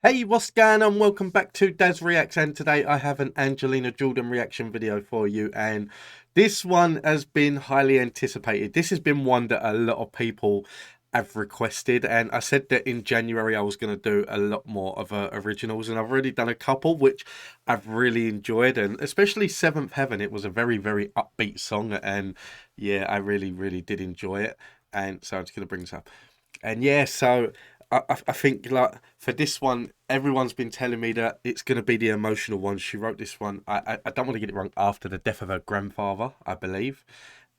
Hey, what's going on? Welcome back to Daz Reacts, and today I have an Angelina Jordan reaction video for you, and this one has been highly anticipated. This has been one that a lot of people have requested, and I said that in January I was going to do a lot more of originals, and I've already done a couple which I've really enjoyed, and especially Seventh Heaven. It was a very upbeat song, and yeah, I really did enjoy it. And so I'm just going to bring this up. And yeah, so I think like for this one, everyone's been telling me that it's going to be the emotional one. She wrote this one. I don't want to get it wrong, after the death of her grandfather, I believe.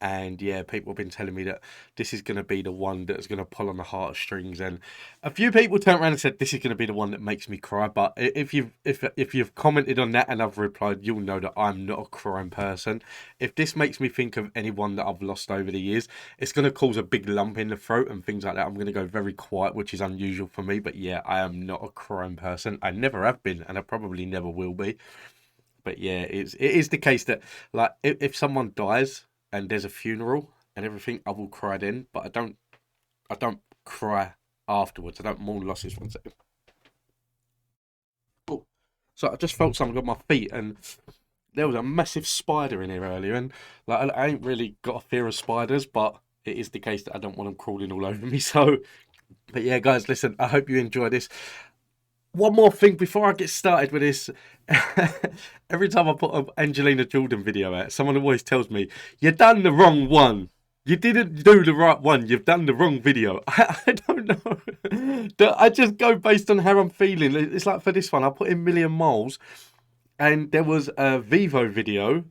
And yeah, people have been telling me that this is going to be the one that's going to pull on the heartstrings. And a few people turned around and said this is going to be the one that makes me cry. But if you've commented on that and I've replied, you'll know that I'm not a crying person. If this makes me think of anyone that I've lost over the years, it's going to cause a big lump in the throat and things like that. I'm going to go very quiet, which is unusual for me. But yeah, I am not a crying person. I never have been, and I probably never will be. But yeah, it is the case that like if someone dies and there's a funeral and everything, I will cry then, but I don't cry afterwards. I don't mourn losses. One second. Oh, so I just felt something on my feet, and there was a massive spider in here earlier, and like I ain't really got a fear of spiders, but it is the case that I don't want them crawling all over me. So, but yeah, guys, listen, I hope you enjoy this. One more thing before I get started with this. Every time I put an Angelina Jordan video out, someone always tells me, "You done the wrong one. You didn't do the right one. You've done the wrong video." I don't know. I just go based on how I'm feeling. It's like for this one, I put in Million Miles, and there was a Vivo video,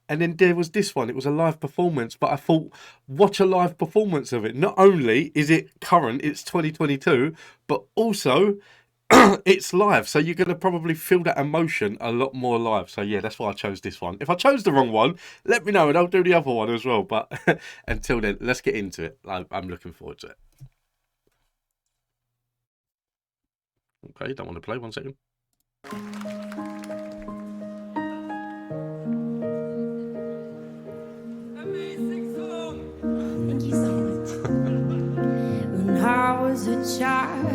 and then there was this one. It was a live performance, but I thought, watch a live performance of it. Not only is it current, it's 2022, but also it's live, so you're going to probably feel that emotion a lot more live. So yeah, that's why I chose this one. If I chose the wrong one, let me know and I'll do the other one as well. But until then, let's get into it. I'm looking forward to it. Okay, don't want to play. 1 second. Amazing song. Thank you so much. When I was a child,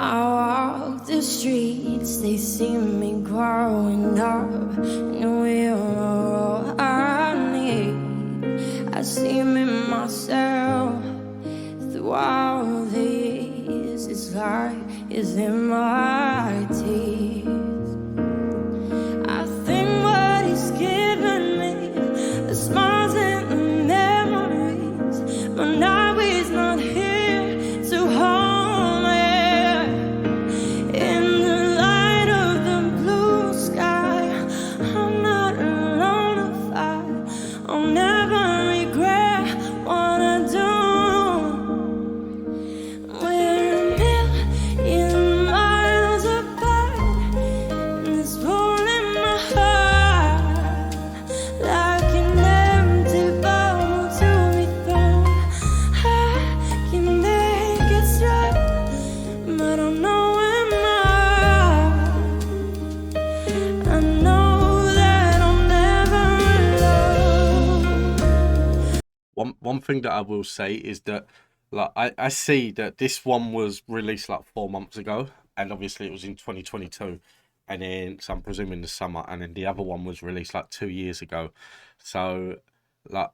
I walked the streets, they see me growing up, and we are all I need. I see me myself through all the years. It's like it's in my teeth. I think what he's given me, the smiles and the memories, but now he's not here to hold. One thing that I will say is that like I see that this one was released like 4 months ago, and obviously it was in 2022, and then so I'm presuming the summer, and then the other one was released like 2 years ago. So like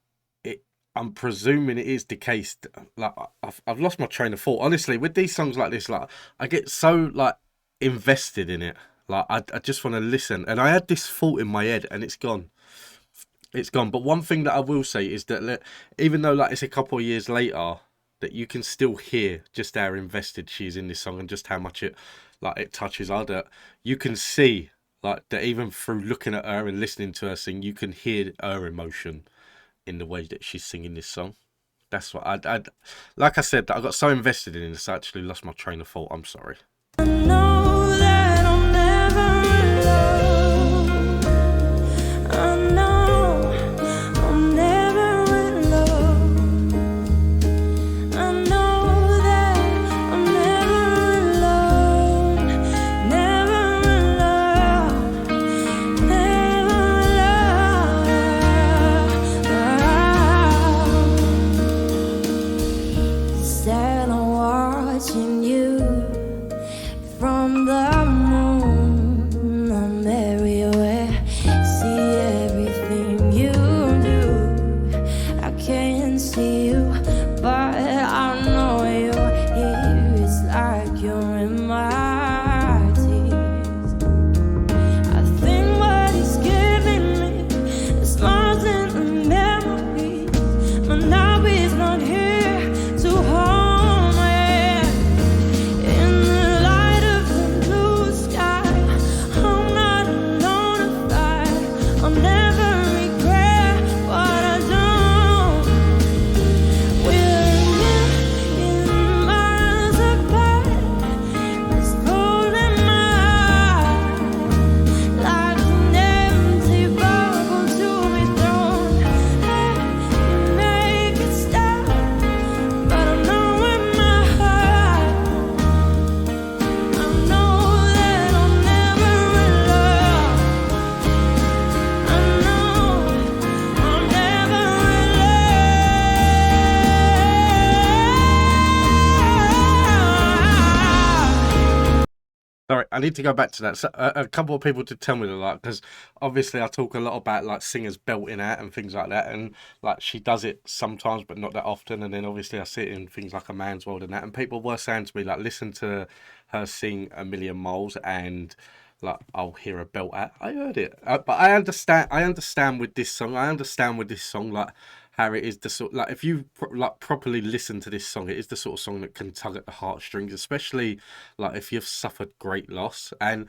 I'm presuming it is the case that, like I've lost my train of thought. Honestly, with these songs like this, like I get so like invested in it. Like I just want to listen, and I had this thought in my head and it's gone. It's gone. But one thing that I will say is that even though like it's a couple of years later, that you can still hear just how invested she is in this song and just how much it touches her. That you can see like that even through looking at her and listening to her sing, you can hear her emotion in the way that she's singing this song. That's what I like I said, I got so invested in this, I actually lost my train of thought. I'm sorry. I know that I'll never love. I know I'll never love. I know that I'll never love. Never love. Never love. Sad I'm watching you the moon. I'm everywhere, see everything you do. I can't see you, but I know you're here. It's like you're in my tears. I think what he's giving me is lost in the memories, but now he's not here to hold me. In the light of the blue sky, I'm not alone. I'll never regret what I don't. We're a million miles apart. It's cold in my eyes, like an empty bubble to be thrown. I can make it stop, but I know in my heart, I know that I'll never love. I know I'll never love. Sorry, I need to go back to that. So, a couple of people did tell me that, like, because obviously I talk a lot about like singers belting out and things like that, and like she does it sometimes, but not that often. And then obviously I see it in things like A Man's World and that, and people were saying to me like, listen to her sing A Million Miles, and like I'll hear a belt out. I heard it, but I understand. I understand with this song. I understand with this song like how it is the sort like if you like properly listen to this song, it is the sort of song that can tug at the heartstrings, especially like if you've suffered great loss. And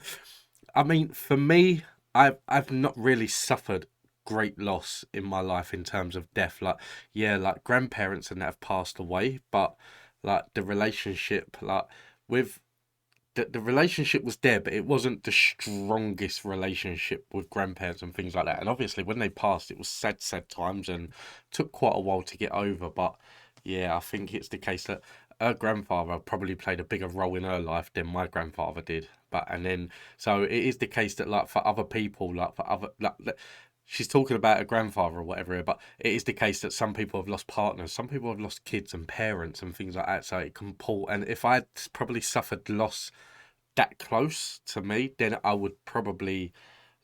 I mean, for me, I've not really suffered great loss in my life in terms of death. Like, yeah, like grandparents and that have passed away, but like the relationship, like with the relationship was there, but it wasn't the strongest relationship with grandparents and things like that. And obviously, when they passed, it was sad, sad times and took quite a while to get over. But yeah, I think it's the case that her grandfather probably played a bigger role in her life than my grandfather did. But and then so it is the case that like for other people, like for other like she's talking about her grandfather or whatever, but it is the case that some people have lost partners, some people have lost kids and parents and things like that. So it can pull. And if I probably suffered loss that close to me, then I would probably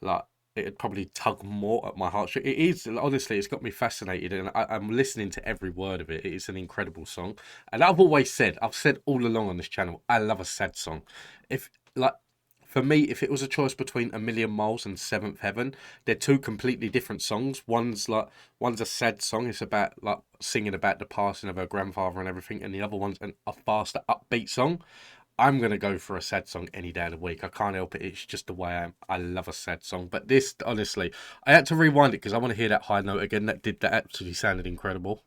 like it'd probably tug more at my heartstring. It is honestly, it's got me fascinated, and I'm listening to every word of it. It is an incredible song, and I've said all along on this channel, I love a sad song. If like for me, if it was a choice between A Million Miles and Seventh Heaven, they're two completely different songs. One's a sad song, it's about like singing about the passing of her grandfather and everything, and the other one's a faster, upbeat song. I'm gonna go for a sad song any day of the week. I can't help it. It's just the way I am. I love a sad song. But this, honestly, I had to rewind it because I want to hear that high note again. That absolutely sounded incredible.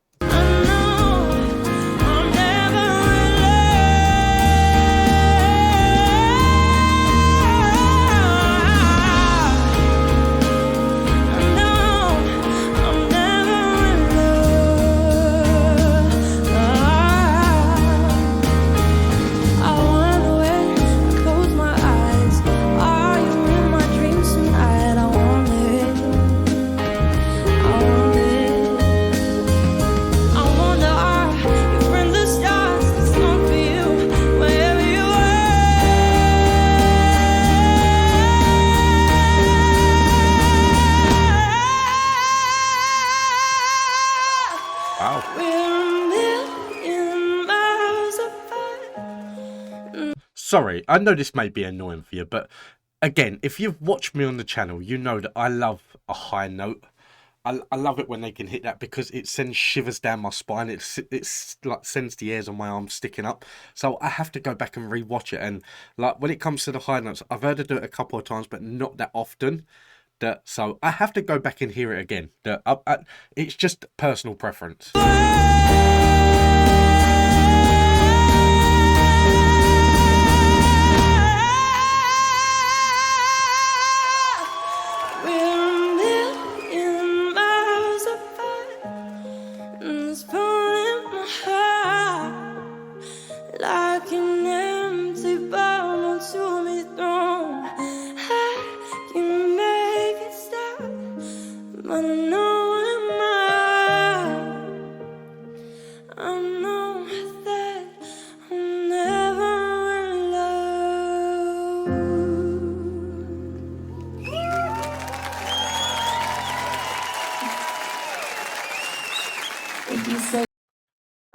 Wow. Sorry, I know this may be annoying for you, but again, if you've watched me on the channel, you know that I love a high note. I love it when they can hit that because it sends shivers down my spine. It's like sends the hairs on my arms sticking up. So I have to go back and rewatch it. And like when it comes to the high notes, I've heard her do it a couple of times, but not that often. So I have to go back and hear it again. It's just personal preference. Like an empty bottle to be thrown, I can make it stop, but I know in my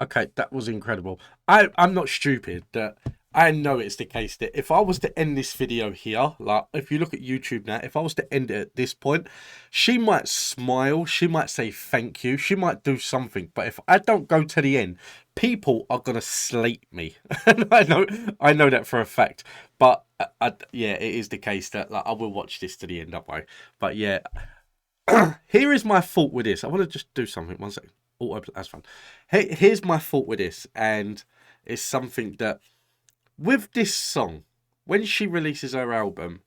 Okay, that was incredible. I'm not stupid. That I know it's the case that if I was to end this video here, like if you look at YouTube now, if I was to end it at this point, she might smile, she might say thank you, she might do something. But if I don't go to the end, people are gonna slate me, and I know that for a fact. But yeah, it is the case that like I will watch this to the end, don't worry. But yeah, here is my fault with this. I want to just do something. One second. Oh, that's fun. Here's my fault with this, and it's something that with this song, when she releases her album,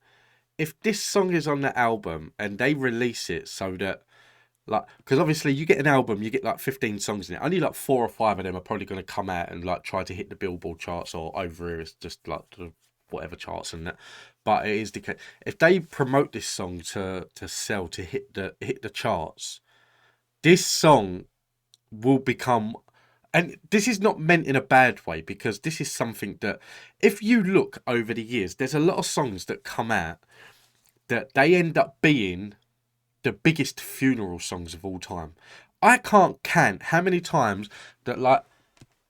if this song is on the album and they release it so that like, because obviously you get an album, you get like 15 songs in it. Only like 4 or 5 of them are probably going to come out and like try to hit the Billboard charts or over here. It's just like the whatever charts and that. But it is the case. If they promote this song to sell to hit the charts, this song will become, and this is not meant in a bad way, because this is something that if you look over the years, there's a lot of songs that come out that they end up being the biggest funeral songs of all time. I can't count how many times that like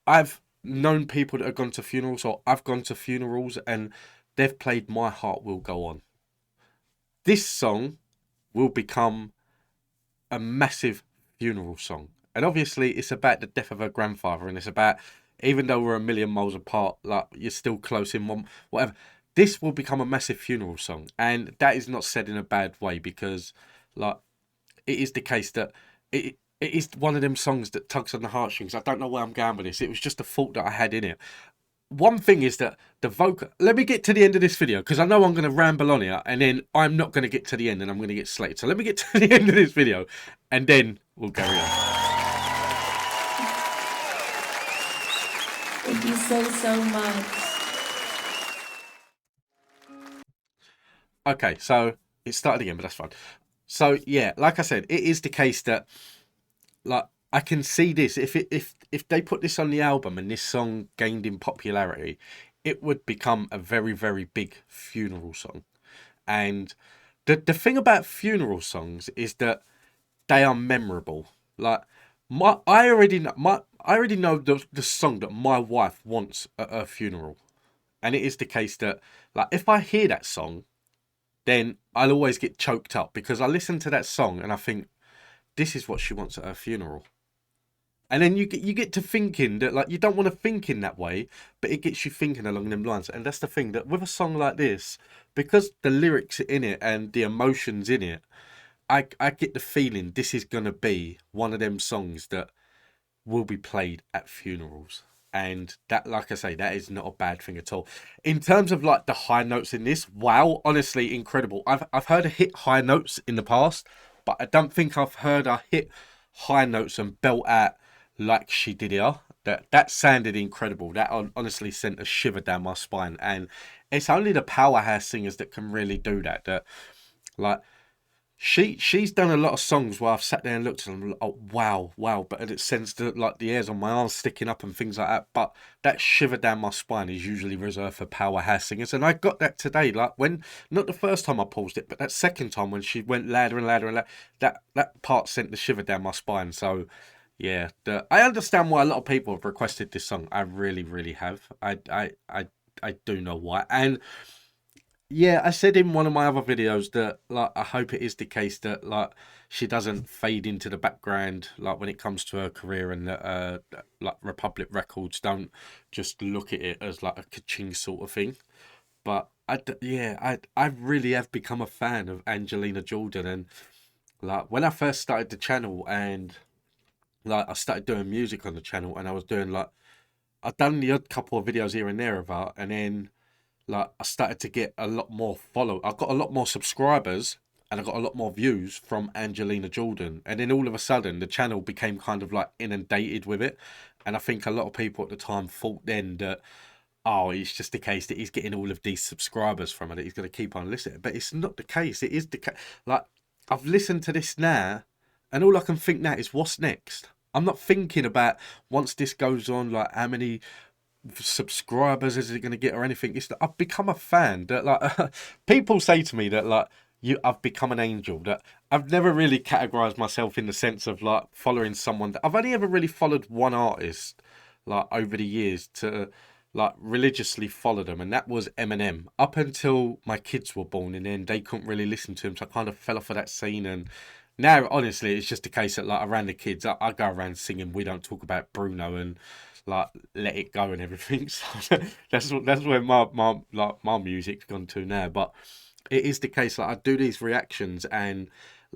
I've known people that have gone to funerals, or I've gone to funerals and they've played My Heart Will Go On. This song will become a massive funeral song. And obviously it's about the death of her grandfather, and it's about, even though we're a million miles apart, like you're still close in one, whatever. This will become a massive funeral song. And that is not said in a bad way, because like it is the case that it is one of them songs that tugs on the heartstrings. I don't know where I'm going with this. It was just a thought that I had in it. One thing is that the vocal. Let me get to the end of this video, because I know I'm going to ramble on here, and then I'm not going to get to the end, and I'm going to get slated. So let me get to the end of this video, and then we'll carry on. Thank you so much. Okay, so it started again, but that's fine. So yeah, like I said, it is the case that like I can see this, if they put this on the album and this song gained in popularity, it would become a very, very big funeral song. And the thing about funeral songs is that they are memorable. Like I already know the song that my wife wants at her funeral. And it is the case that like if I hear that song, then I'll always get choked up, because I listen to that song and I think this is what she wants at her funeral. And then you get to thinking that like you don't want to think in that way, but it gets you thinking along them lines. And that's the thing, that with a song like this, because the lyrics in it and the emotions in it, I get the feeling this is gonna be one of them songs that will be played at funerals. And that, like I say, that is not a bad thing at all. In terms of like the high notes in this, wow, honestly incredible. I've heard her hit high notes in the past, but I don't think I've heard her hit high notes and belt out like she did here. That sounded incredible. That honestly sent a shiver down my spine. And it's only the powerhouse singers that can really do that. That like she's done a lot of songs where I've sat there and looked at them, oh wow, wow, but it sends the like the hairs on my arms sticking up and things like that. But that shiver down my spine is usually reserved for powerhouse singers, and I got that today. Like when, not the first time I paused it, but that second time when she went louder and louder and louder, that part sent the shiver down my spine. So yeah, I understand why a lot of people have requested this song. I really, really have. I do know why. And yeah, I said in one of my other videos that like I hope it is the case that like she doesn't fade into the background like when it comes to her career, and that like Republic Records don't just look at it as like a ka-ching sort of thing. But I really have become a fan of Angelina Jordan. And like when I first started the channel, and like I started doing music on the channel, and I was doing like I've done the odd couple of videos here and there of her, and then like I started to get a lot more follow. I got a lot more subscribers, and I got a lot more views from Angelina Jordan. And then all of a sudden the channel became kind of like inundated with it. And I think a lot of people at the time thought then that, oh, it's just the case that he's getting all of these subscribers from it, that he's going to keep on listening. But it's not the case. It is the case. Like I've listened to this now, and all I can think now is what's next. I'm not thinking about once this goes on, like how many subscribers is it going to get or anything. It's that I've become a fan. That like people say to me that like I've become an angel. That I've never really categorized myself in the sense of like following someone. I've only ever really followed one artist like over the years to like religiously follow them, and that was Eminem. Up until my kids were born, and then they couldn't really listen to him, so I kind of fell off of that scene. And now, honestly, it's just a case that like around the kids, I go around singing "We Don't Talk About Bruno" and like "Let It Go" and everything. So that's where my music's gone to now. But it is the case like I do these reactions and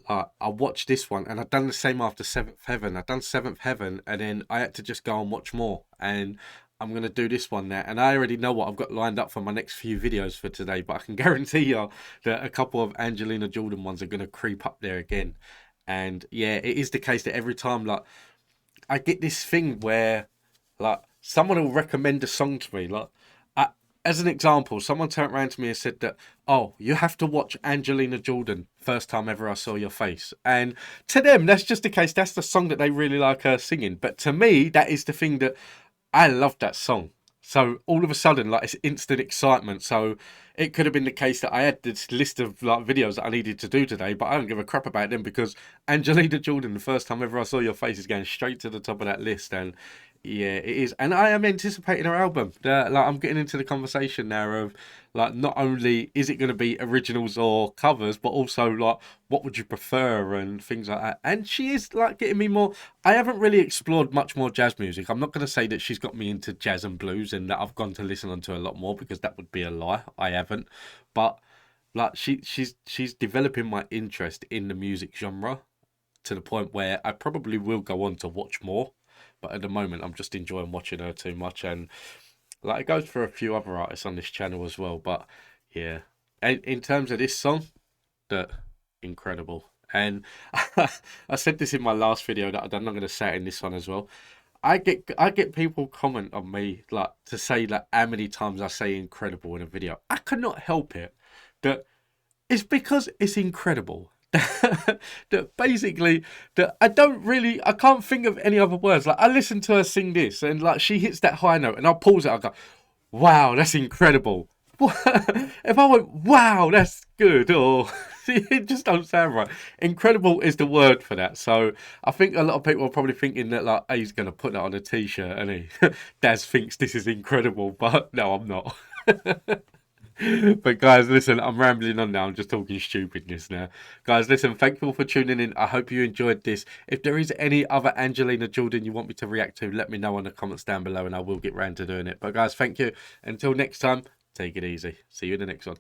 I watched this one and I've done the same after Seventh Heaven. I've done Seventh Heaven and then I had to just go and watch more. And I'm going to do this one now. And I already know what I've got lined up for my next few videos for today. But I can guarantee you that a couple of Angelina Jordan ones are going to creep up there again. And yeah, it is the case that every time like I get this thing where like someone will recommend a song to me. Like I, as an example, someone turned around to me and said that, "Oh, you have to watch Angelina Jordan, First Time Ever I Saw Your Face." And to them, that's just the case. That's the song that they really like her singing. But to me, that is the thing that I love that song. So all of a sudden, like it's instant excitement. So it could have been the case that I had this list of like videos that I needed to do today, but I don't give a crap about them because Angelina Jordan, the first time ever I saw your face, is going straight to the top of that list. And yeah, it is. And I am anticipating her album. Like I'm getting into the conversation now of like not only is it going to be originals or covers, but also like what would you prefer and things like that. And she is like getting me more. I haven't really explored much more jazz music. I'm not going to say that she's got me into jazz and blues and that I've gone to listen to a lot more because that would be a lie. I haven't. But like she's developing my interest in the music genre to the point where I probably will go on to watch more. But at the moment, I'm just enjoying watching her too much, and like it goes for a few other artists on this channel as well. But yeah, and in terms of this song, that incredible. And I said this in my last video that I'm not going to say it in this one as well. I get people comment on me like to say like how many times I say incredible in a video. I cannot help it. That it's because it's incredible. That basically that I can't think of any other words. Like I listen to her sing this and like she hits that high note and I'll pause it, I'll go, wow, that's incredible. If I went, wow, that's good, or it just don't sound right. Incredible is the word for that. So I think a lot of people are probably thinking that like he's gonna put that on a t-shirt and he Daz thinks this is incredible, but no, I'm not. But guys, listen, I'm rambling on now. I'm just talking stupidness now. Guys, listen, thank you all for tuning in. I hope you enjoyed this. If there is any other Angelina Jordan you want me to react to, let me know in the comments down below and I will get round to doing it. But guys, thank you. Until next time, take it easy. See you in the next one.